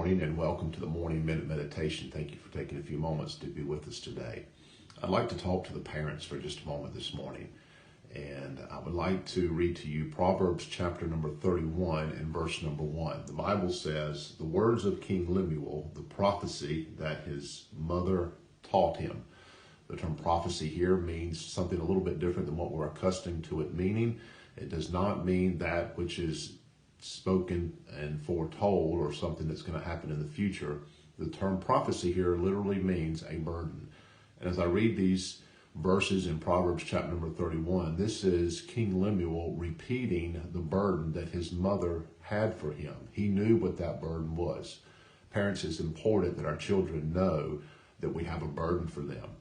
morning and welcome to the Morning Minute Meditation. Thank you for taking a few moments to be with us today. I'd like to talk to the parents for just a moment this morning. And I would like to read to you Proverbs chapter number 31 and verse number 1. The Bible says, the words of King Lemuel, the prophecy that his mother taught him. The term prophecy here means something a little bit different than what we're accustomed to it meaning. It does not mean that which is spoken and foretold or something that's going to happen in the future. The term prophecy here literally means a burden. And as I read these verses in Proverbs chapter number 31, this is King Lemuel repeating the burden that his mother had for him. He knew what that burden was. Parents, it's important that our children know that we have a burden for them.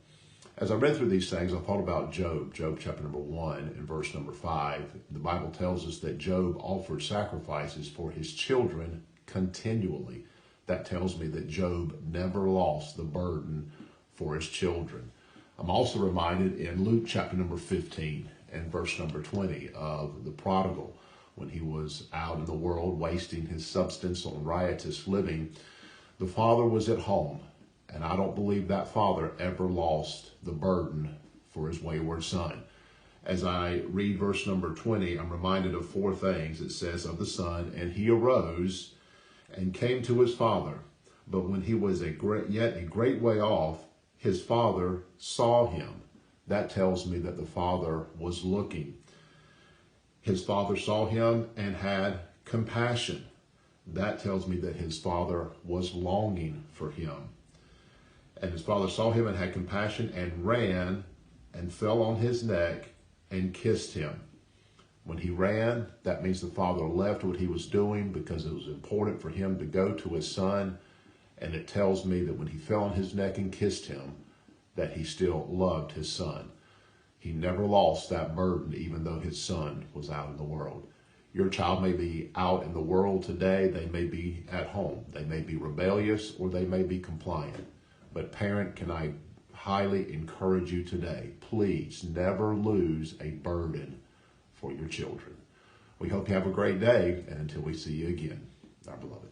As I read through these things, I thought about Job chapter number 1 and verse number 5. The Bible tells us that Job offered sacrifices for his children continually. That tells me that Job never lost the burden for his children. I'm also reminded in Luke chapter number 15 and verse number 20 of the prodigal when he was out in the world wasting his substance on riotous living. The father was at home. And I don't believe that father ever lost the burden for his wayward son. As I read verse number 20, I'm reminded of four things. It says of the son, and he arose and came to his father. But when he was yet a great way off, his father saw him. That tells me that the father was looking. His father saw him and had compassion. That tells me that his father was longing for him. And his father saw him and had compassion and ran and fell on his neck and kissed him. When he ran, that means the father left what he was doing because it was important for him to go to his son. And it tells me that when he fell on his neck and kissed him, that he still loved his son. He never lost that burden, even though his son was out in the world. Your child may be out in the world today. They may be at home. They may be rebellious or they may be compliant. But parent, can I highly encourage you today, please never lose a burden for your children. We hope you have a great day, and until we see you again, our beloved.